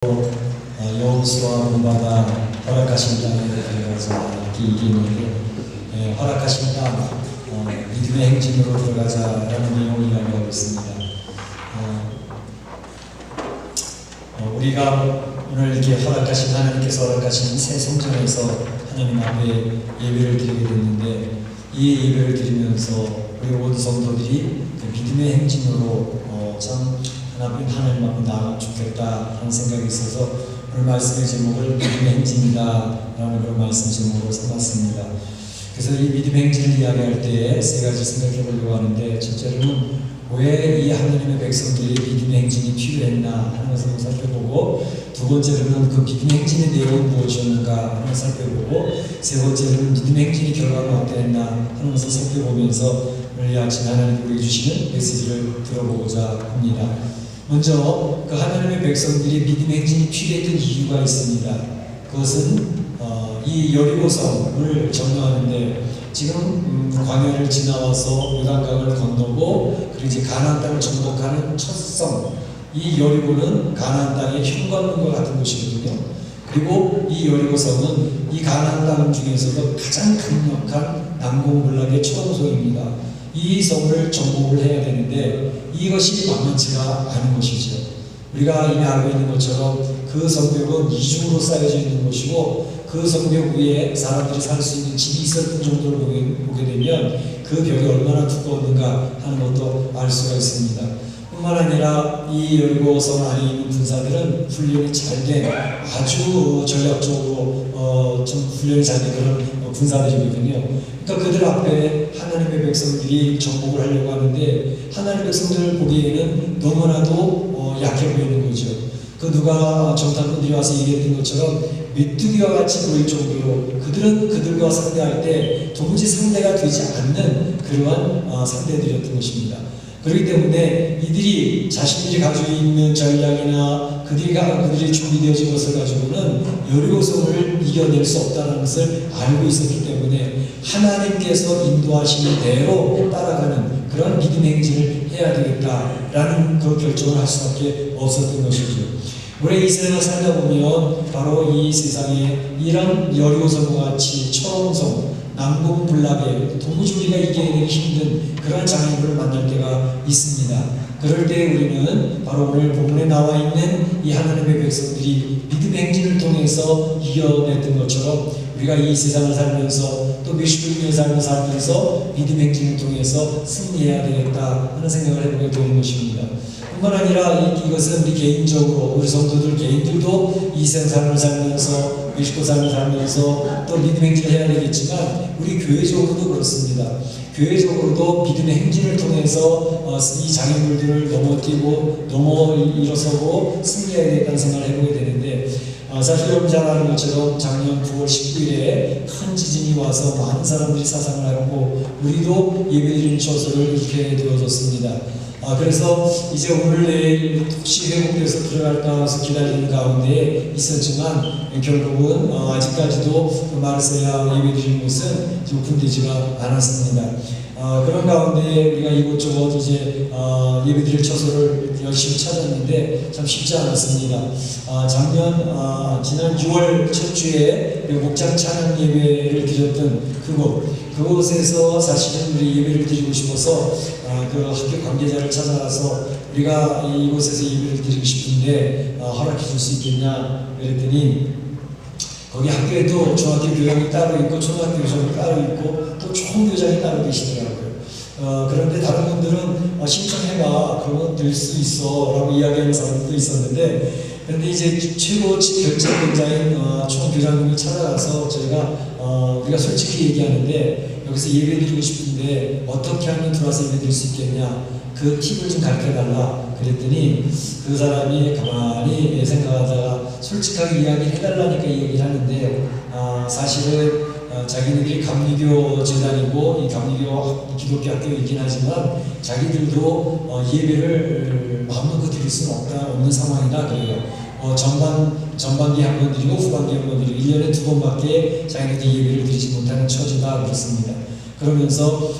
여호수아 문바다 허락하신 땅에 들어가자 이렇게 얘기했는데, 허락하신 땅, 믿음의 행진으로 들어가자라는 내용을 이야기하고 있습니다. 우리가 오늘 이렇게 하나님께서 허락하신 새 성전에서 하나님 앞에 예배를 드리게 됐는데, 이 예배를 드리면서 우리 모든 성도들이 믿음의 행진으로 참 하나님 앞에 나아가면 좋겠다 하는 생각이 있어서 오늘 말씀의 제목을 믿음의 행진이다 라는 그런 말씀 제목으로 삼았습니다. 그래서 이 믿음의 행진을 이야기할 때 세 가지 생각해 보려고 하는데, 첫째로는 왜 이 하나님의 백성들이 믿음의 행진이 필요했나 하는 것을 살펴보고, 두 번째로는 그 믿음의 행진의 내용은 무엇이었는가 하는 것을 살펴보고, 세 번째로는 믿음의 행진의 결과가 어땠나 하는 것을 살펴보면서 오늘 이 아침 하나님이 우리에게 주시는 메시지를 들어보고자 합니다. 먼저 그 하나님의 백성들이 믿음의 행진이 필요했던 이유가 있습니다. 그것은 이 여리고성을 점령하는데, 지금 광야를 지나와서 요단강을 건너고 그리고 이제 가나안 땅을 정복하는 첫 성, 이 여리고는 가나안 땅의 현관문과 같은 곳이거든요. 그리고 이 여리고성은 이 가나안 땅 중에서도 가장 강력한 난공불락의 처음소입니다. 이 성을 정복을 해야 되는데 이것이 만만치가 않은 것이죠. 우리가 이미 알고 있는 것처럼 그 성벽은 이중으로 쌓여져 있는 것이고, 그 성벽 위에 사람들이 살 수 있는 집이 있었던 정도를 보게 되면 그 벽이 얼마나 두꺼웠는가 하는 것도 알 수가 있습니다. 뿐만 아니라 이 여리고성 안에 있는 군사들은 훈련이 잘 된, 아주 전략적으로 좀 훈련이 잘 된 그런 군사들이거든요. 그러니까 그들 앞에 하나님의 백성들이 정복을 하려고 하는데, 하나님의 백성들을 보기에는 너무나도 약해 보이는 거죠. 그 누가 정탐꾼들이 와서 얘기했던 것처럼 메뚜기와 같이 보일 정도로 그들은 그들과 상대할 때 도무지 상대가 되지 않는 그러한 상대들이었던 것입니다. 그렇기 때문에 이들이 자신들이 가지고 있는 전략이나 그들이 준비되어진 것을 가지고는 여리고성을 이겨낼 수 없다는 것을 알고 있었기 때문에 하나님께서 인도하시는 대로 따라가는 그런 믿음의 행진을 해야 되겠다라는 그 결정을 할 수밖에 없었던 것이죠. 우리 이 세상을 살다 보면 바로 이 세상에 이런 여리고성과 같이 초롱성, 난공불락에 도무지 우리가 이겨내기 힘든 그런 장애물을 만날 때가 있습니다. 그럴 때 우리는 바로 오늘 본문에 나와 있는 이 하나님의 백성들이 믿음의 행진을 통해서 이겨냈던 것처럼 우리가 이 세상을 살면서 또 몇십 년의 삶을 살면서 믿음의 행진을 통해서 승리해야 되겠다 하는 생각을 해보게 되는 것입니다. 뿐만 아니라 이것은 우리 개인적으로, 우리 성도들 개인들도 이 세상 삶을 살면서, 멕시코 삶을 살면서 또 믿음의 행진을 해야 되겠지만, 우리 교회적으로도 그렇습니다. 교회적으로도 믿음의 행진을 통해서 이 장애물들을 넘어 일어서고 승리해야 되겠다는 생각을 해보게 되는데, 사실 여러분 잘 아는 것처럼 작년 9월 19일에 큰 지진이 와서 많은 사람들이 사상을 하고 우리도 예배드리는 처소를 잃게 되어졌습니다. 그래서 이제 오늘 내일 혹시 회복돼서 들어갈까 해서 기다리는 가운데 있었지만, 결국은 아직까지도 마르세야 예배드리는 곳은 오픈되지가 않았습니다. 그런 가운데 우리가 이곳저곳 이제 예배드릴 처소를 열심히 찾았는데 참 쉽지 않았습니다. 지난 6월 첫 주에 목장 찬양 예배를 드렸던 그곳에서 사실은 우리 예배를 드리고 싶어서 그 학교 관계자를 찾아가서 우리가 이곳에서 예배를 드리고 싶은데 허락해 줄 수 있겠냐 그랬더니, 거기 학교에도 중학교 교장이 따로 있고 초등학교 교장이 따로 있고 또 총교장이 따로 계시더라고요. 그런데 다른 분들은 신청해봐, 그러면 될 수 있어 라고 이야기하는 사람들도 있었는데, 그런데 이제 최고 결정권자인 총교장님을 찾아가서 우리가 솔직히 얘기하는데, 여기서 예배드리고 싶은데 어떻게 하면 들어와서 예배드릴 수 있겠냐, 그 팁을 좀 가르쳐달라 그랬더니, 그 사람이 가만히 생각하다가 솔직하게 이야기를 해달라니까 얘기를 하는데, 사실은 자기네들이 감리교 재단이고 이 감리교 기독교 학교이긴 하지만 자기들도 예배를 마음놓고 드릴 수는 없는 상황이다 그래요. 전반기에 한 번 드리고 후반기에 한 번 드리고 1년에 2번밖에 자기네들이 예배를 드리지 못하는 처지다 그렇습니다. 그러면서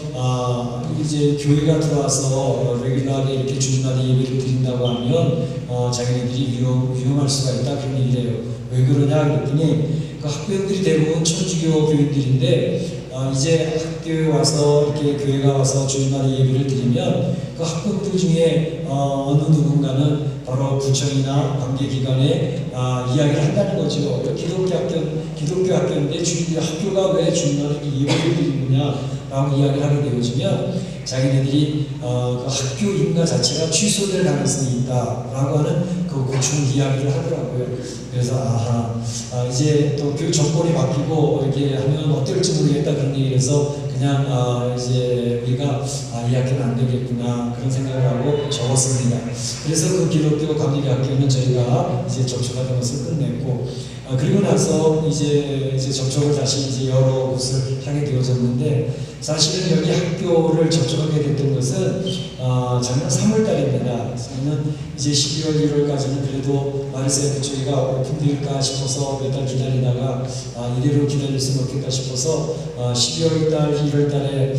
이제 교회가 들어와서 레귤러하게 이렇게 주일마다 예배를 드린다고 하면 자기네들이 위험할 수가 있다 그런 얘기를 해요. 왜 그러냐 그랬더니 그 학교들이 대부분 천주교 교인들인데 이제 학교에 와서 이렇게 교회가 와서 주일마다 예배를 드리면 그 학부모들 중에 어느 누군가는 바로 구청이나 관계기관에 이야기를 한다는 거죠. 기독교 학교인데 학교가 왜 주일날 예배를 드리느냐라고 이야기를 하게 되어지면 자기네들이 그 학교 인가 자체가 취소될 가능성이 있다라고 하는 그 구청 이야기를 하더라고요. 그래서 이제 또 교육 정권이 바뀌고 이렇게 하면 어떨지 모르겠다 그런 얘기를 해서 그냥 이제 우리가 이 학교는 안 되겠구나 그런 생각을 하고 적었습니다. 그래서 그 기독교 관계학교는 저희가 이제 접촉하던 것을 끝냈고 그리고 나서 이제 접촉을 다시 이제 여러 곳을 하게 되어졌는데 사실은 여기 학교를 접촉하게 됐던 것은 작년 3월달입니다. 저는 이제 12월, 1월까지는 그래도 마르세유 그쪽이가 오픈될까 싶어서 몇 달 기다리다가 이대로 기다릴 수는 없겠다 싶어서 12월달, 1월달에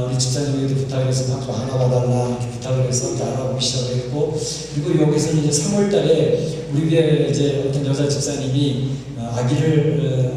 우리 집사님에게도 부탁을 해서 좀 알아봐달라 이렇게 부탁을 해서 알아보기 시작을 했고 그리고 여기서는 이제 3월달에 우리 교회 이제 어떤 여자 집사님이 아기를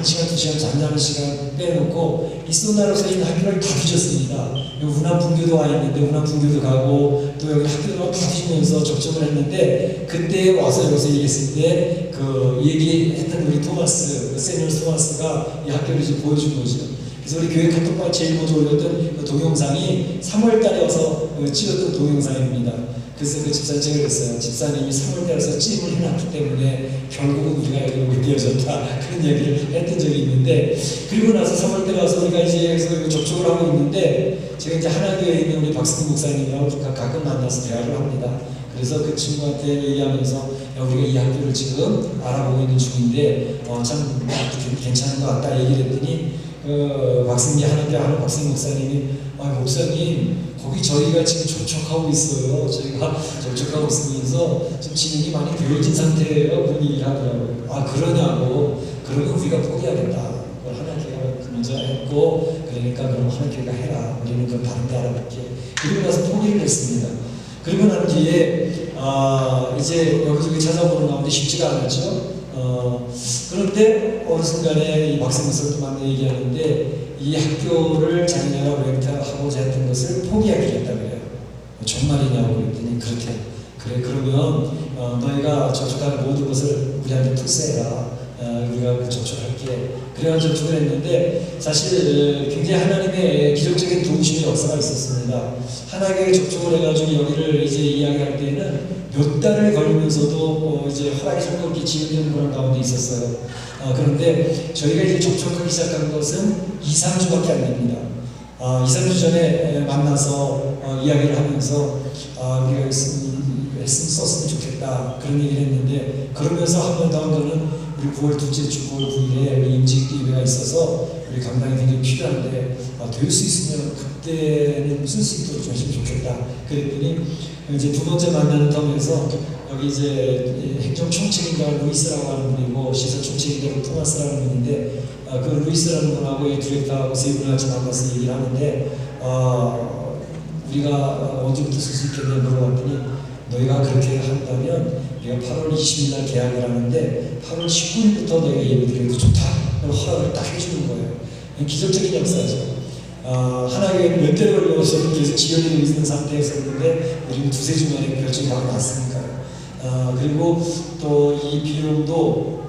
1시간, 2시간 잠자는 시간 빼놓고 이소나로서 있는 학교를 다 뒤졌습니다. 운암분교도 와 있는데 운암분교도 가고 또 여기 학교도 다 뒤지면서 접촉을 했는데 그때 와서 여기서 얘기했을 때 그 얘기했던 우리 토마스, 세니얼 토마스가 이 학교를 이제 보여준 거죠. 그래서 우리 교회 카톡방에 제일 먼저 올렸던 그 동영상이 3월달에 와서 찍었던 동영상입니다. 그래서 그 집사님이 그랬어요. 집사님이 3월달에 와서 찜을 해놨기 때문에 결국은 우리가 여기로 못 되어졌다. 그런 얘기를 했던 적이 있는데 그리고 나서 3월달에 와서 우리가 이제 여기서 접촉을 하고 있는데 제가 이제 하나교회에 있는 우리 박승국 목사님이랑 가끔 만나서 대화를 합니다. 그래서 그 친구한테 얘기하면서 우리가 이 학교를 지금 알아보고 있는 중인데 참 괜찮은 것 같다 얘기를 했더니 박승기 하나교회 하는 박승기 목사님이 목사님 거기 저희가 지금 접촉하고 있어요. 저희가 접촉하고 있으면서 좀 진행이 많이 되어진 상태예요. 그런 얘기를 하더라고요. 그러냐고. 그러면 우리가 포기하겠다. 그걸 하나교회가 먼저 했고 그러니까 그럼 하나교회가 해라. 우리는 그걸 다른 데 알아볼게. 그리고 나서 포기를 했습니다. 그리고 난 뒤에 이제 여기저기 찾아보는 가운데 쉽지가 않았죠. 그런데 어느 순간에 이 박승수도 만나 얘기하는데 이 학교를 자기네가 렌트하고자 했던 것을 포기하기로 했다 그래요. 정말이냐고 그랬더니 그렇대. 그래 그러면 너희가 접촉하는 모든 것을 우리한테 투세해라. 우리가 그 접촉할게. 그래서 접촉을 했는데 사실 굉장히 하나님의 기적적인 도우심의 역사가 있었습니다. 하나님의 접촉을 해가지고 여기를 이제 이야기할 때는 몇 달을 걸리면서도 이제 허락이 자꾸 이렇게 지연되는 그런 가운데 있었어요. 그런데 저희가 이제 접촉하기 시작한 것은 2, 3주밖에 안 됩니다. 2, 3주 전에 만나서 이야기를 하면서 우리가 했으면 썼으면 좋겠다 그런 얘기를 했는데 그러면서 한 번 더 한 거는 우리 9월 둘째 주 9월 9일에 우리 임직 예배가 있어서 우리 강당이 굉장히 필요한데 될 수 있으면 그때는 쓸 수 있도록 좀 했으면 좋겠다. 그랬더니 이제 두 번째 만나는 터에서 여기 이제 행정 총책인가 루이스라고 하는 분이고 시설 총책인가 토마스라는 분인데 그 루이스라는 분하고 이 디렉터하고 세 분을 같이 만나서 얘기를 하는데 우리가 언제부터 쓸 수 있겠냐 물어봤더니 너희가 그렇게 한다면 내가 8월 20일 날 계약을 하는데 8월 19일부터 너희가 예배드려도 좋다. 그럼 허락을 딱 해주는 거예요. 기적적인 역사죠. 하나교회 몇 대를 걸려서 계속 지연되고 있는 상태였었는데 우리는 두세 주 만에 결정이 바로 났으니까요. 그리고 또 이 비용도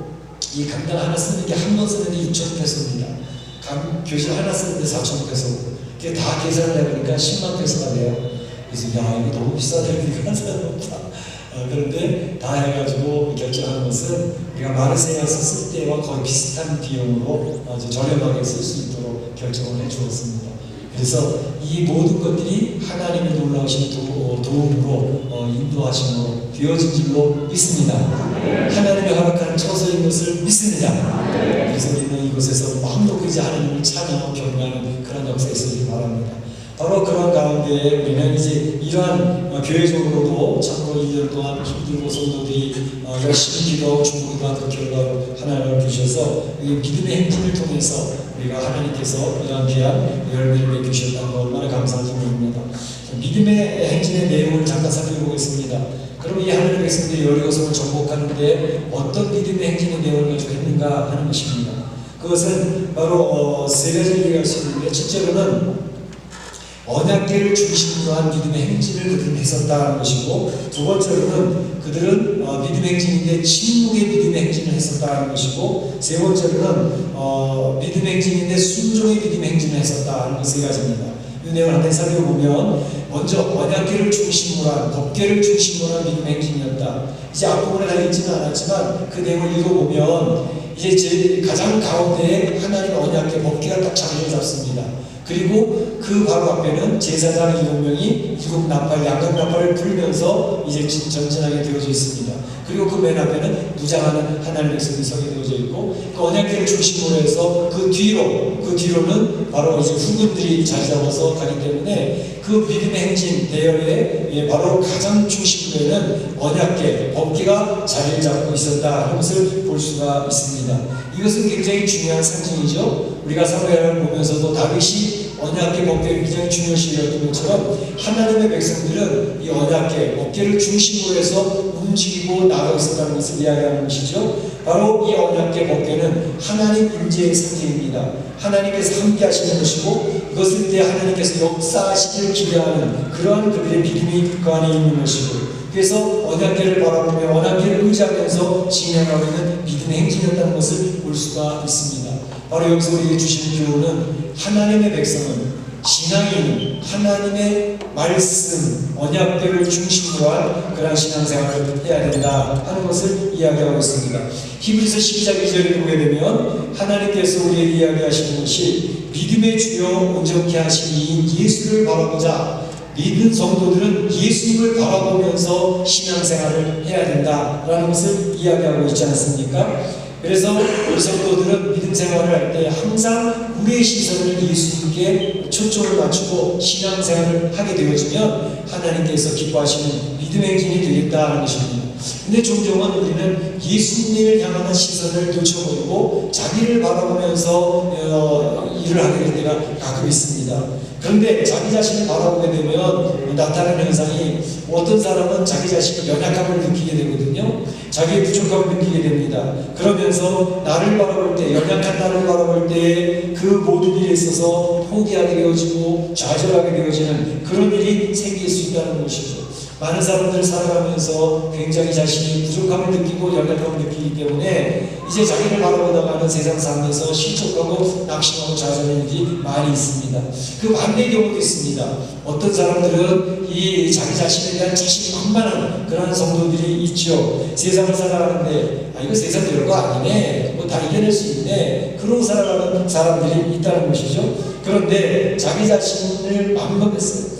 이 강당 하나 쓰는 게 한 번 쓰는데 6,000페소입니다. 교실 하나 쓰는데 4,000페소. 그게 다 계산을 해보니까 10만 페소가 돼요. 그래서 이게 너무 비싸다. 이거 한 사람 없다. 그런데 다 해가지고 결정한 것은 우리가 마르세유에서 쓸 때와 거의 비슷한 비용으로 아주 저렴하게 쓸 수 있도록 결정을 해주었습니다. 그래서 이 모든 것들이 하나님의 놀라우신 도움으로 인도하심으로 되어진 줄로 믿습니다. 하나님의 허락하는 처소인 것을 믿습니다. 그래서 우리는 이곳에서 마음도 이제 하나님을 찬양하고 경배하는 그런 역사가 있으길 바랍니다. 바로 그런 가운데 우리는 이제 이러한 교회적으로도 참으로 1년 동안 힘들고 성도들이 열심히 기도하고 중보기도하는 결과를 하나님을 주셔서 믿음의 행진을 통해서 우리가 하나님께서 이러한 귀한 열매를 맺주셨다는 거 얼마나 감사한지 모릅니다. 믿음의 행진의 내용을 잠깐 살펴보겠습니다. 그럼 이 하나님의 백성들이 여리고성을 정복하는데 어떤 믿음의 행진의 내용을 가지고 했는가 하는 것입니다. 그것은 바로 세 가지를 얘기할 수 있는데, 첫째로는 언약궤를 중심으로 한 믿음의 행진을 그들은 했었다는 것이고, 두 번째로는 그들은 믿음의 행진인데 침묵의 믿음의 행진을 했었다는 것이고, 세 번째로는 믿음의 행진인데 순종의 믿음의 행진을 했었다는 것 세 가지입니다. 이 내용을 한번 살펴보면, 먼저 언약궤를 중심으로 한, 법궤를 중심으로 한 믿음의 행진이었다. 이제 앞부분에 다 읽지는 않았지만 그 내용을 읽어보면 이제 가장 가운데에 하나님 언약궤 법궤가 딱 자리를 잡습니다. 그리고 그 바로 앞에는 제사장 7명이 7나팔, 양각나팔을 불면서 이제 전진하게 되어져 있습니다. 그리고 그 맨 앞에는 무장하는 하나님의 백성들이 서게 되어져 있고, 그 언약궤를 중심으로 해서 그 뒤로는 바로 이제 후군들이 자리 잡아서 가기 때문에 그 믿음의 행진 대열에 바로 가장 중심부에는 언약궤, 법궤가 자리를 잡고 있었다 하는 것을 볼 수가 있습니다. 이것은 굉장히 중요한 상징이죠. 우리가 사무엘을 보면서도 다윗이 언약궤, 법궤를 굉장히 중요시 여겼던 것처럼 하나님의 백성들은 이 언약궤, 법궤를 중심으로 해서 움직이고 나아가고 있었다는 것을 이야기하는 것이죠. 바로 이 언약궤, 법궤는 하나님 임재의 상징입니다. 하나님께서 함께 하시는 것이고, 그것을 때 하나님께서 역사하시기를 기대하는 그러한 그들의 믿음이 그 안에 있는 것이고, 그래서 언약궤를 바라보며 언약궤를 의지하면서 진행하고 있는 믿음의 행진이었다는 것을 볼 수가 있습니다. 바로 여기서 우리에게 주시는 교훈은, 하나님의 백성은 신앙인은 하나님의 말씀, 언약궤를 중심으로 한 그런 신앙생활을 해야 된다 하는 것을 이야기하고 있습니다. 히브리서 12장 2절을 보게 되면 하나님께서 우리에게 이야기하시는 것이, 믿음의 주요 온전케 하신 이인 예수를 바라보자. 믿는 성도들은 예수님을 바라보면서 신앙생활을 해야 된다라는 것을 이야기하고 있지 않습니까? 그래서 우리 성도들은 믿음 생활을 할 때 항상 우리의 시선을 예수님께 초점을 맞추고 신앙생활을 하게 되어지면 하나님께서 기뻐하시는 믿음의 행진이 되겠다는 것입니다. 근데 종종은 우리는 예수님을 향하는 시선을 놓쳐버리고 자기를 바라보면서 일을 하게 될 때가 가끔 있습니다. 그런데 자기 자신을 바라보게 되면 나타나는 현상이, 어떤 사람은 자기 자신의 연약함을 느끼게 되거든요. 자기의 부족함을 느끼게 됩니다. 그러면서 나를 바라볼 때, 연약한 나를 바라볼 때 그 모든 일에 있어서 포기하게 되어지고 좌절하게 되어지는 그런 일이 생길 수 있다는 것이죠. 많은 사람들 살아가면서 굉장히 자신이 부족함을 느끼고 연약함을 느끼기 때문에 이제 자기를 바라보다가는 세상 삶에서 실족하고 낙심하고 좌절하는 일이 많이 있습니다. 그 반대의 경우도 있습니다. 어떤 사람들은 이 자기 자신에 대한 자신만만한 그런 성도들이 있죠. 세상을 살아가는데 이거 세상 별거 아니네, 뭐 다 이겨낼 수 있네, 그러고 살아가는 사람들이 있다는 것이죠. 그런데 자기 자신을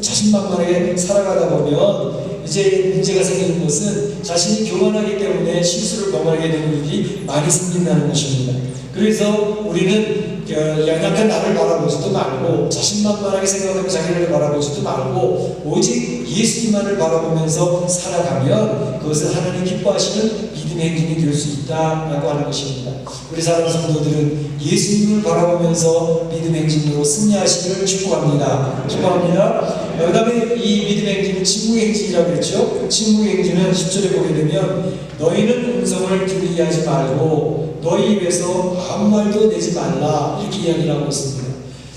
자신만만하게 살아가다 보면 이제 문제가 생기는 것은 자신이 교만하기 때문에 실수를 범하게 되는 일이 많이 생긴다는 것입니다. 그래서 우리는 연약한 나를 바라보지도 말고, 자신만만하게 생각하고 자기를 바라보지도 말고, 오직 예수님만을 바라보면서 살아가면 그것은 하나님 기뻐하시는 믿음의 행진이 될 수 있다라고 하는 것입니다. 우리 사랑하는 성도들은 예수님을 바라보면서 믿음의 행진으로 승리하시기를 축복합니다. 그 다음에 이 믿음의 행진은 침묵의 행진이라고 했죠. 침묵의 행진은 10절에 보게 되면, 너희는 음성을 들리게 하지 말고 너희 입에서 아무 말도 내지 말라, 이렇게 이야기를 하고 있습니다.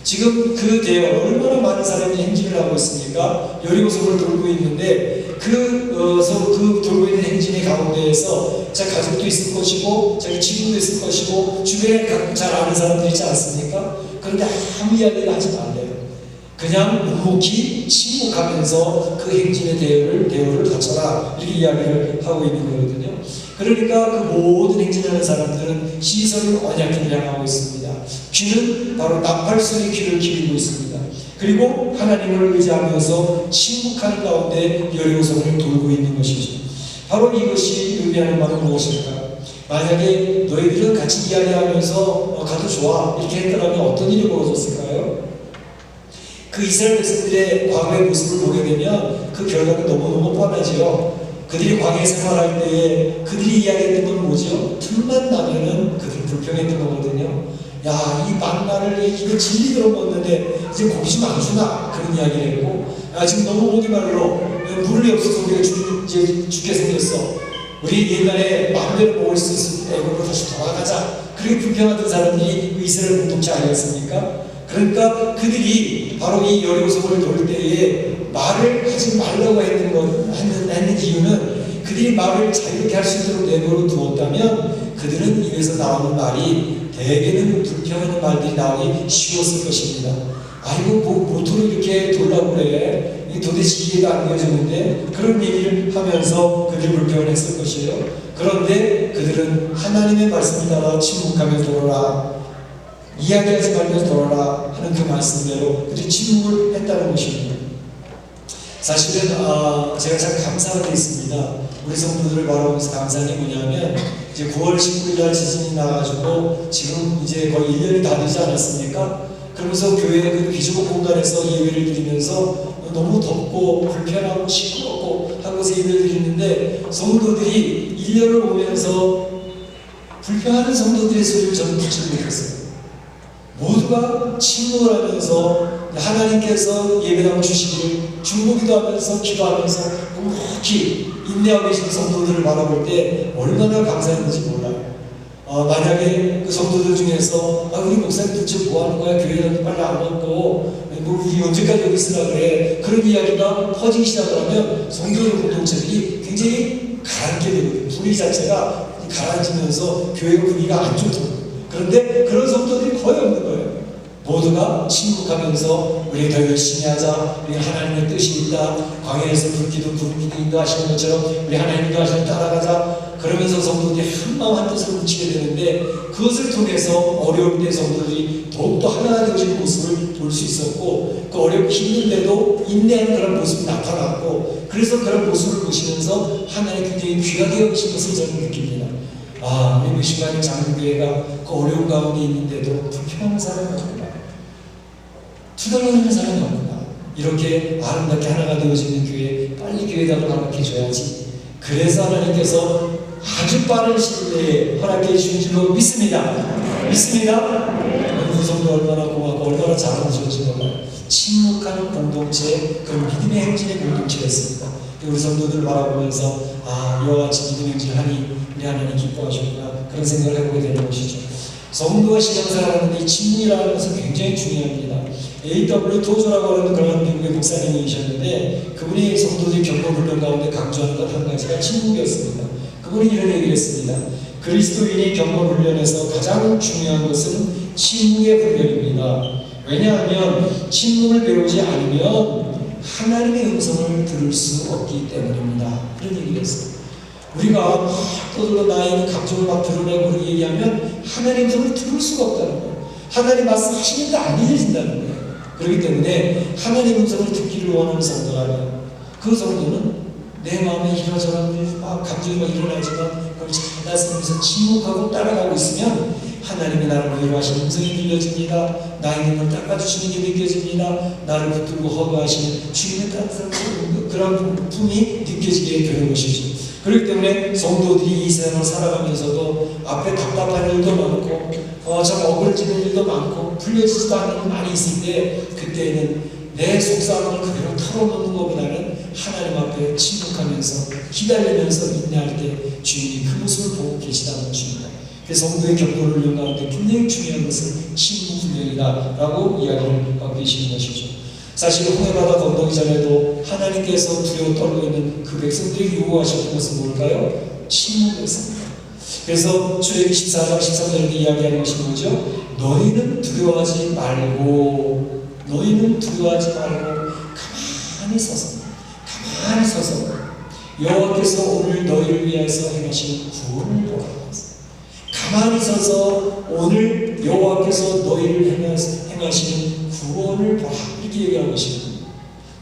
지금 그 대열, 얼마나 많은 사람이 행진을 하고 있습니까? 여리고성을 돌고 있는데 그 돌고 있는 행진의 가운데에서 자 가족도 있을 것이고 자기 친구도 있을 것이고 주변에 잘 아는 사람들 있지 않습니까? 그런데 아무 이야기를 하지 말래요. 그냥 묵묵히 침묵하면서 그 행진의 대열을 갖춰라, 이렇게 이야기를 하고 있는 거거든요. 그러니까 그 모든 행진하는 사람들은 시선을 언약궤를 향하고 있습니다. 귀는 바로 나팔 소리 귀를 기울이고 있습니다. 그리고 하나님을 의지하면서 침묵하는 가운데 여리고성을 돌고 있는 것이죠. 바로 이것이 의미하는 바는 무엇일까? 만약에 너희들은 같이 이야기하면서 가도 좋아, 이렇게 했더라면 어떤 일이 벌어졌을까요? 그 이스라엘 백성들의 과거의 모습을 보게 되면 그 결과는 너무너무 뻔하지요. 그들이 광야에 생활할 때에 그들이 이야기했던 건 뭐죠? 틈만 나면은 그들은 불평했던 거거든요. 야, 이 만나를 이거 진리대로 먹는데 이제 고기 좀 안 주나? 그런 이야기를 했고, 야, 지금 너무 오기 말로 물이 없어서 우리가 이제 죽게 생겼어. 우리 옛날에 마음대로 먹을 수 있을 때 애굽으로 다시 돌아가자. 그렇게 불평하던 사람들이 이스라엘 공동체 아니었습니까? 그러니까 그들이 바로 이 여리고성을 돌 때에 말을 하지 말라고 했는 이유는 그들이 말을 자유롭게 할 수 있도록 내버려 두었다면 그들은 입에서 나오는 말이 대개는 불평하는 말들이 나오기 쉬웠을 것입니다. 아이고 모토로 이렇게 돌라고 그래. 도대체 이해가 안 되어졌는데 그런 얘기를 하면서 그들이 불평을 했을 것이에요. 그런데 그들은 하나님의 말씀을 따라 침묵하며 돌아라, 이야기하지 말면서 돌아라 하는 그 말씀대로 그들이 침묵을 했다는 것입니다. 사실은 제가 참 감사가 되어 있습니다. 우리 성도들을 바라보면서 감사한 게 뭐냐면 이제 9월 19일 날 지진이 나가지고 지금 이제 거의 1년이 다 되지 않았습니까? 그러면서 교회 그 비좁은 공간에서 예배를 드리면서 너무 덥고 불편하고 시끄럽고 한 곳에 예배를 드리는데 성도들이 1년을 오면서 불평하는 성도들의 소리를 저는 듣지 못했어요. 모두가 침묵을 하면서 하나님께서 예배당 주시기를 중보기도 하면서 기도하면서 묵묵히 인내하고 계신 성도들을 바라볼 때 얼마나 감사했는지 몰라요. 만약에 그 성도들 중에서 우리 목사님 도대체 뭐 하는 거야? 교회는 빨리 안 왔고 우리 언제까지 여기 있으라 그래? 그런 이야기가 퍼지기 시작을 하면 성도들 공동체들이 굉장히 가라앉게 되거든요. 분위기 자체가 가라앉으면서 교회 분위기가 안 좋더라고요. 그런데 그런 성도들이 거의 없는 거예요. 모두가 침묵하면서 우리 더 열심히 하자, 우리 하나님의 뜻이 있다, 광야에서 불기도 인도하시는 것처럼 우리 하나님 인도하시는 따라가자, 그러면서 성도들이 한마음 한뜻으로 뭉치게 되는데 그것을 통해서 어려울 때 성도들이 더욱더 하나가 되어지는 모습을 볼 수 있었고 그 어렵고 힘든데도 인내하는 그런 모습이 나타났고 그래서 그런 모습을 보시면서 하나님 굉장히 귀하게 여기신 것을 저는 느낍니다. 우리 미시간 장로교회가 그 어려운 가운데 있는데도 불평하는 사람이 없구나, 투덜거리는 사람이 없구나, 이렇게 아름답게 하나가 되어지는 교회 빨리 교회당을 허락해줘야지. 그래서 하나님께서 아주 빠른 시일 내에 허락해 주신 줄로 믿습니다. 믿습니다. 우리 성도 얼마나 고맙고 얼마나 잘하셨는지 몰라요. 침묵하는 공동체, 그 믿음의 행진의 공동체였습니다. 우리 성도들 바라보면서 이와 같이 믿음의 행진을 하니 우리 하나님 기뻐하셨구나, 그런 생각을 해보게 되는 것이죠. 성도가 신앙생활하는 이 침묵이라는 것은 굉장히 중요합니다. A.W. 토조라고 하는 그런 미국의 목사님이셨는데 그분이 성도들의 경건훈련 가운데 강조하는 것 한 가지가 침묵이었습니다. 그분이 이런 얘기를 했습니다. 그리스도인이 경건훈련에서 가장 중요한 것은 침묵의 훈련입니다. 왜냐하면 침묵을 배우지 않으면 하나님의 음성을 들을 수 없기 때문입니다. 그런 얘기를 했어요. 우리가 막 떠들고 나의 감정을 막 드러내고 그렇게 얘기하면 하나님의 음성을 들을 수가 없다는 거예요. 하나님 말씀하시는데 안 들려진다는 거예요. 그렇기 때문에 하나님의 음성을 듣기를 원하는 성도라면 그 성도는 내 마음에 이러저런 감정이 막 일어나지만 그걸 잘 다스리면서 침묵하고 따라가고 있으면 하나님이 나를 위로하시는 음성이 들려집니다. 나의 눈을 닦아주시는 게 느껴집니다. 나를 붙들고 허가하시는 주님의 따뜻한 그런 품이 느껴지게 되는 것이죠. 그렇기 때문에 성도들이 이 세상을 살아가면서도 앞에 답답한 일도 많고 참 억울해지는 일도 많고 풀려지지도 않는 일이 많이 있을 때 그때는 내 속상함을 그대로 털어놓는 것보다는 하나님 앞에 침묵하면서 기다리면서 인내할 때 주님이 그 모습을 보고 계시다는 것입니다. 그래서 성도의 경건훈련 가운데 굉장히 중요한 것은 침묵훈련이다 라고 이야기를 하고 계시는 것이죠. 사실 홍해바다 건너기 전에도 하나님께서 두려워 떨고 있는 그 백성들이 요구하시는 것은 뭘까요? 침묵이었습니다. 그래서 출애굽기 14장 13절에 이야기하는 것이 뭐죠? 너희는 두려워하지 말고 가만히 서서 여호와께서 오늘 너희를 위해서 행하신 구원을 보라. 가만히 서서 오늘 여호와께서 너희를 행하시는 구원을 보라, 이렇게 얘기하는 것입니다.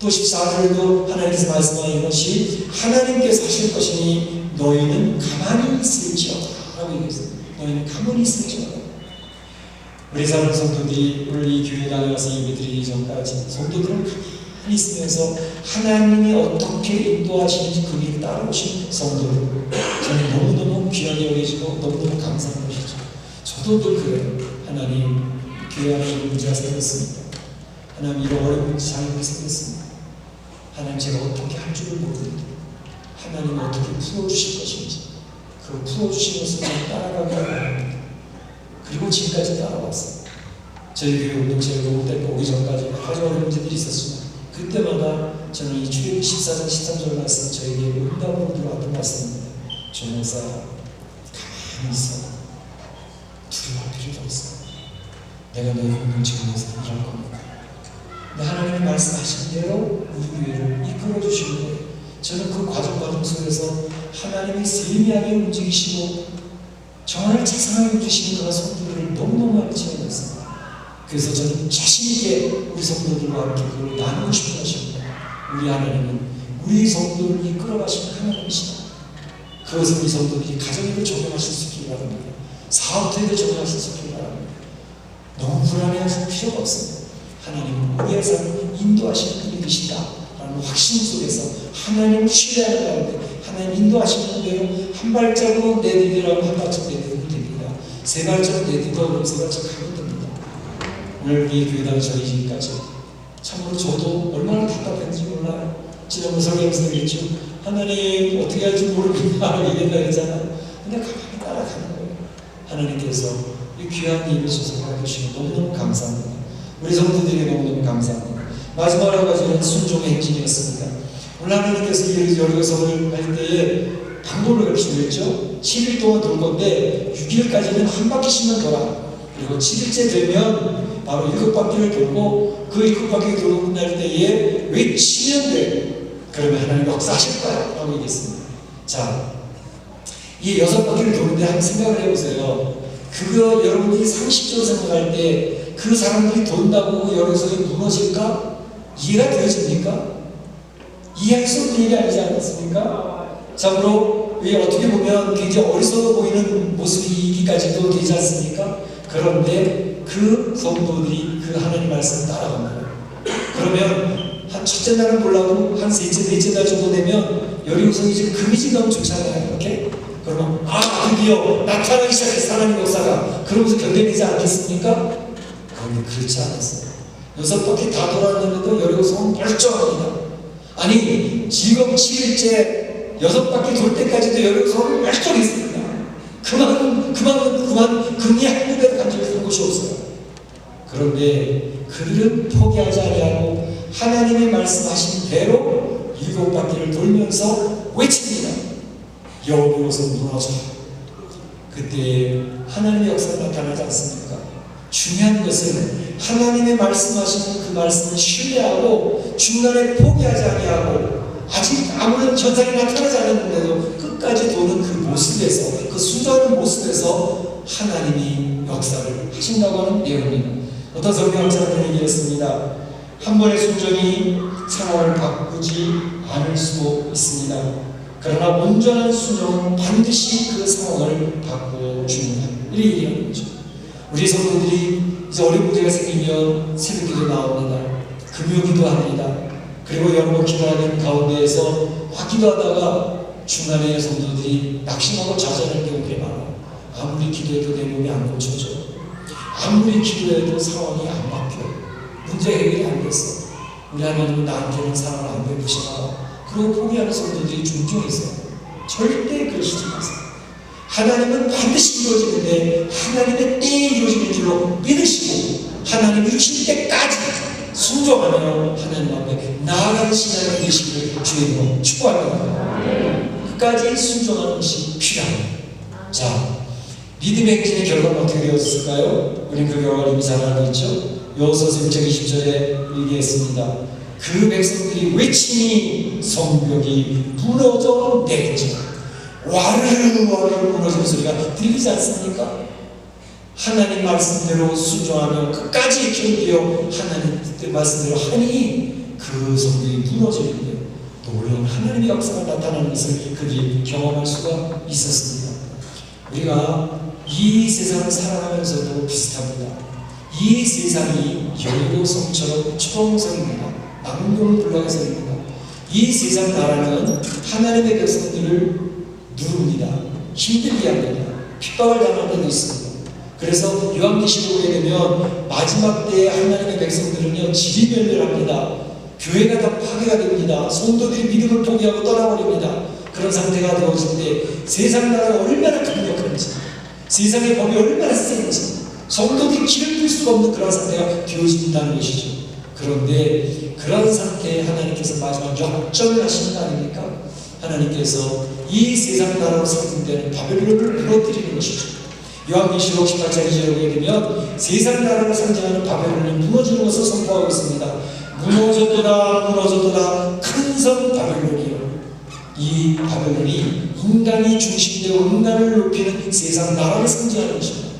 또 14절에도 하나님께서 말씀하신 것이 하나님께서 하실 것이니 너희는 가만히 있을지어다 라고 얘기했어요. 너희는 가만히 있을지어다. 우리 사랑하는 성도들이 오늘 이 교회당에 와서 예배드리기 전까지 성도들은 가만히 있으면서 하나님이 어떻게 인도하시는지 그 길을 따라오신 성도들, 저는 너무너무 귀하게 여겨지고 너무너무 감사한 것이죠. 저도 늘 그래요. 하나님, 교회 안에 문제가 생겼습니다. 하나님, 이런 어려운 상황이 생겼습니다. 하나님, 제가 어떻게 할 줄을 모르는데 하나님 어떻게 풀어주실 것인지 그 풀어주신 것을 따라가기를 원합니다. 그리고 지금까지 따라왔어요. 저희 교회 공동체에 오기 전까지 여러 어려운 문제들이 있었지만 그때마다 저는 이 출애굽기 14장 13절 말씀 저에게 응답으로 들어왔던 말씀입니다. 조목사 가만히 있어. 두려워할 필요도 없어. 내가 너희 공동체를 위해서 일할 겁니다. 근데 하나님이 말씀하신 대로 우리 교회를 이끌어 주시는데 저는 그 과정 속에서 하나님이 세미하게 움직이시고 정말 자상하게 움직이시는 그런 성도들을 너무너무 많이 체험했습니다. 그래서 저는 자신있게 우리 성도들과 함께 그걸 나누고 싶은 것입니다. 우리 하나님은 우리 성도를 이끌어가시는 하나님이시다. 그것을 우리 성도들이 가정에도 적용하실 수 있기를 바랍니다. 사업에도 적용하실 수 있기를 바랍니다. 너무 불안해하실 필요가 없습니다. 하나님은 우리의 삶을 인도하시는 분이시다 라는 확신 속에서 하나님을 신뢰하는 가운데 하나님 인도하시는 대로 한 발자국 내디디라고 한 발자국 내디디면 됩니다. 세 발자국 내디디도 그럼 세 발자국 가면 됩니다. 오늘 우리 교회당 저희지기까지 참으로 저도 얼마나 답답했는지 몰라요. 지난번 설교에서 얘기했죠. 하나님 어떻게 할지 모르겠다 얘기했다 그랬잖아요. 근데 가만히 따라가는 거예요. 하나님께서 이 귀한 일을 주셔서 주시면 너무너무 감사합니다. 우리 성도들에게 너무너무 감사합니다. 마지막 한 가지는 순종의 행진이었습니다. 오늘 하나님께서 여리고성을 할 때에 방법을 가르치셨죠. 7일 동안 돌 건데 6일까지는 한 바퀴씩만 돌아. 그리고 7일째 되면 바로 7바퀴를 돌고 그 7바퀴 돌고 끝날 때에 외치면 돼. 그러면 하나님 역사하실 거야 라고 얘기했습니다. 자, 이 6바퀴를 도는데 한번 생각을 해보세요. 그거 여러분들이 상식적으로 생각할 때 그 사람들이 돈다고 여기서이 무너질까? 이해가 되어집니까? 이해할 수 없는 일이 아니지 않습니까? 참으로 어떻게 보면 굉장히 어리석어 보이는 모습이기까지도 되지 않습니까? 그런데 그 성도들이 그 하나님 말씀을 따라갑니다. 그러면 한 첫째 날은 몰라도 한 셋째, 넷째 날 정도 되면 여리고성이 지금 금이 너무 좋잖아요. 이렇게? 그러면 드디어 나타나기 시작했어 하나님 역사가. 그러면서 견뎌내지 않겠습니까? 그런데 그렇지 않았어요. 6바퀴 다 돌았는데도 여리고성은 멀쩡합니다. 아니 지금 7일째 6바퀴 돌 때까지도 여리고성은 멀쩡했습니다. 그만 금이 한 군데도 간 적이 한 곳이 없어요. 그런데 그들은 포기하지 아니하고 하나님의 말씀하신 대로 7바퀴를 돌면서 외칩니다. 여리고성 무너져. 그때 하나님의 역사가 나타나지 않습니까? 중요한 것은 하나님의 말씀하시는 그 말씀을 신뢰하고 중간에 포기하지 아니하고 아직 아무런 현상이 나타나지 않았는데도 끝까지 도는 그 모습에서 그 순종하는 모습에서 하나님이 역사를 하신다고 하는 내용입니다. 어떤 성경학자는 얘기했습니다. 한 번의 순종이 상황을 바꾸지 않을 수도 있습니다. 그러나 온전한 순종은 반드시 그 상황을 바꿔줍니다. 이렇게 얘기하는 거죠. 우리 성도들이 이제 어려운 문제가 생기면 새벽기도 나옵니다. 금요기도 합니다. 그리고 여러 번 기도하는 가운데에서 막 기도하다가 중간에 성도들이 낙심하고 좌절하는 경우가 많아요. 아무리 기도해도 내 몸이 안 고쳐져. 아무리 기도해도 상황이 안 바뀌어요. 문제 해결이 안 됐어. 우리 하나님은 나한테는 사랑을 안 베푸시나. 그리고 포기하는 성도들이 종종 있어요. 절대 그러시지 마세요. 하나님은 반드시 이루어지는데 하나님의 때에 이루어지는 줄로 믿으시고 하나님 이루실 때까지 순종하며 하나님 앞에 나아가는 신앙이 되시기를 주님으로 축복합니다. 끝까지 순종하는 것이 필요합니다. 자, 믿음의 행진의 결과는 어떻게 되었을까요? 우리는 그 결과를 이미 잘 알고 있죠. 여호수아서 1장 20절에 얘기했습니다. 그 백성들이 외치니 성벽이 무너져 내리죠. 와르르 무너지는 소리가 들리지 않습니까? 하나님 말씀대로 순종하며 끝까지 견디어 하나님 말씀대로 하니 그 성벽이 무너지는데 놀라운 하나님의 역사가 나타나는 것을 그들이 경험할 수가 있었습니다. 우리가 이 세상을 살아가면서도 비슷합니다. 이 세상이 여리고성처럼 초롱성입니다. 난공불락의 성입니다. 이 세상 나라는 하나님의 백성들을 누릅니다. 힘들게 합니다. 핍박을 당할 때도 있습니다. 그래서 요한계시록에 되면 마지막 때에 하나님의 백성들은요 지리멸렬합니다. 교회가 다 파괴가 됩니다. 성도들이 믿음을 포기하고 떠나버립니다. 그런 상태가 되어질 때 세상 나라가 얼마나 강력한지, 세상의 법이 얼마나 센지 성도들이 길을 들 수가 없는 그런 상태가 되어진다는 것이죠. 그런데 그런 상태에 하나님께서 마지막 역전을 하시는 거 아닙니까? 하나님께서 이 세상 나라로 상징되는 바벨론을 무너뜨리는 것이죠. 요한계시록 18장 2절에 보게 되면 세상 나라를 상징하는 바벨론이 무너지는 것을 선포하고 있습니다. 무너졌도다 무너졌도다 큰 성 바벨론이요. 이 바벨론이 인간이 중심되고 인간을 높이는 세상 나라를 상징하는 것입니다.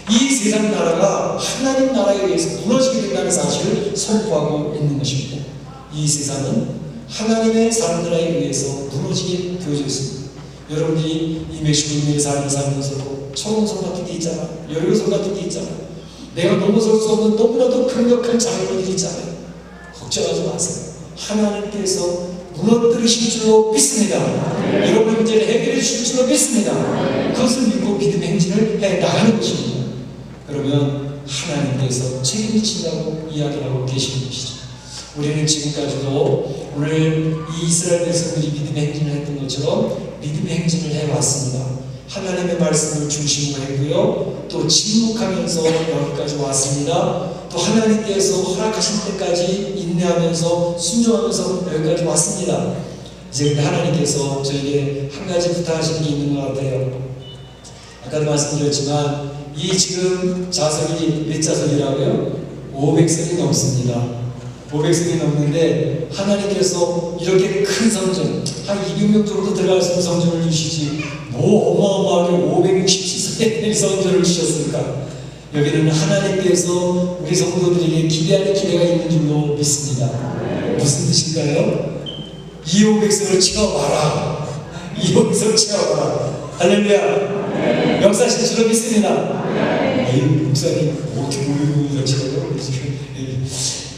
이 세상 나라가 하나님 나라에 의해서 무너지게 된다는 사실을 선포하고 있는 것입니다. 이 세상은 하나님의 사람들에 의해서 무너지게 되어져 있습니다. 여러분들이 이 멕시코인의 삶을 살면서도 초롱성 같은 게 있잖아요. 여리고성 같은 게 있잖아요. 내가 넘어설 수 없는 너무나도 강력한 장애물들이 있잖아요. 걱정하지 마세요. 하나님께서 무너뜨리실 줄로 믿습니다. 여러분의 문제를 해결해 주실 줄로 믿습니다. 그것을 믿고 믿음의 행진을 해 나가는 것입니다. 그러면 하나님께서 책임을 진다고 이야기하고 계시는 것이죠. 우리는 지금까지도 오늘 이 이스라엘 백성들이 믿음의 행진을 했던 것처럼 믿음의 행진을 해왔습니다. 하나님의 말씀을 중심으로 했고요. 또 침묵하면서 여기까지 왔습니다. 또 하나님께서 허락하신 때까지 인내하면서 순종하면서 여기까지 왔습니다. 이제 하나님께서 저에게 한 가지 부탁하시는 게 있는 것 같아요. 아까도 말씀드렸지만 이 지금 자석이 몇 자석이라고요? 500석이 넘습니다. 500석이 넘는데 하나님께서 이렇게 큰 성전, 한 200명 정도 들어갈 수 있는 성전을 주시지 뭐 어마어마하게 567석의 성전을 주셨을까? 여기는 하나님께서 우리 성도들에게 기대하는 기대가 있는 줄로 믿습니다. 무슨 뜻일까요? 2,500석을 채워봐라. 2,500석을 채워봐라. 할렐루야. 역사하실 줄로 믿습니다. 이 목사님 어떻게 500석을 채워요?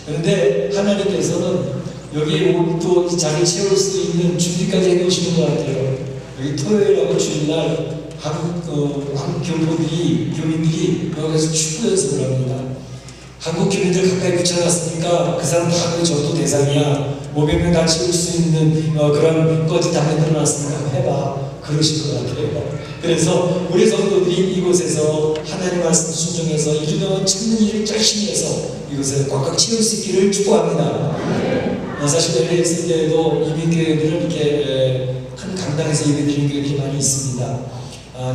그런데 하나님께서는 여기 또 자리 채울 수 있는 준비까지 해놓으시는 것 같아요. 여기 토요일하고 주일날 한국 교민들이 여기서 축구 연습을 합니다. 한국 교민들 가까이 붙여놨으니까 그 사람 다 전도 대상이야. 500명 다 채울 수 있는 그런 거지 다 만들어놨으니까 한번 해봐. 그러실 것 같아요. 그래서 우리 성도들이 이곳에서 하나님 말씀 순종해서 이루어온 찾는 일을 열심히 해서 이곳에 꽉꽉 채울 수 있기를 축복합니다. 사실 LA 있을 때에도 이민교회들은 이렇게 큰 강당에서 예배드리는 교회들이 많이 있습니다.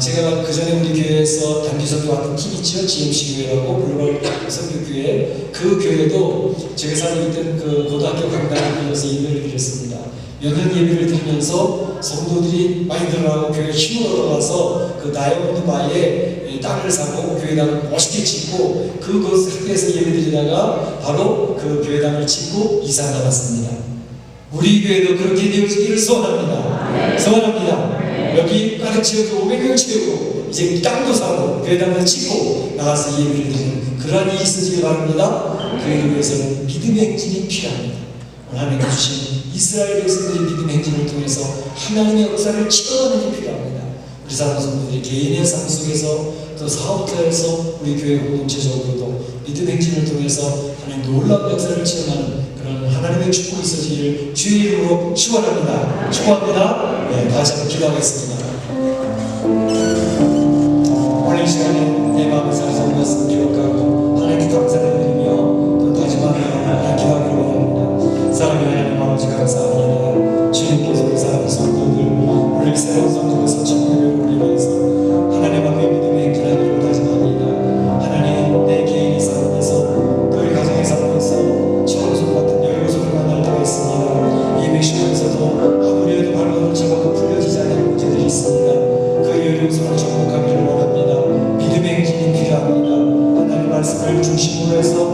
제가 그 전에 우리 교회에서 단기 선교 왔던 팀이 있죠. GMC 교회라고 글로벌 선교교회. 그 교회도 제가 살고 있던 그 고등학교 강당에 들려서 예배를 드렸습니다. 몇 년 예배를 드리면서 성도들이 많이 늘어나고 교회에 힘을 얻어가서 그 다이아몬드 바에 땅을 사고 교회당을 멋있게 짓고 그곳 학교에서 예배드리다가 바로 그 교회당을 짓고 이사 나갔습니다. 우리 교회도 그렇게 되어지기를 소원합니다. 소원합니다. 여기 가득 채우고 500명 채우고 이제 땅도 사고 교회당을 짓고 나가서 예배를 드리는 그러한 일이 있으시기 바랍니다. 그에 위해서는 믿음의 행진이 필요합니다. 하나님께 주신 이스라엘 백성들의 믿음의 행진을 통해서 하나님의 역사를 체험하는 게 필요합니다. 우리 사랑 성도들이 개인의 삶 속에서 또 사업자에서 우리 교회 공동체적으로도 믿음의 행진을 통해서 하나님 놀라운 역사를 체험하는 그런 하나님의 축복이 있어지기를 주의 이름으로 축원합니다. 축원합니다. 네, 다시 한번 기도하겠습니다. 오늘 이 시간에 내 마음의 사랑을 말씀 기억하고 하나님께 감사를 드리며 또 다짐하며 기도하기를 원합니다. 사랑하는 하나님 아버지 감사합니다. 주님께서 우리 사랑하는 성도들 오늘 새로운 성도에서 청년을 우리 위해서 하나님 앞에 믿음의 행진하기를 다짐합니다. 하나님 내 개인의 삶에서 그 우리 가정의 삶에서 청소 같은 여리고성을 만날 때가 있습니다. 이 멕시코에서도 아무리 해도 발걸음을 잡아도 풀려지지 않는 문제들이 있습니다. 그 여리고성을 정복하기를 원합니다. 믿음의 행진이 필요합니다. 하나님 말씀을 중심으로 해서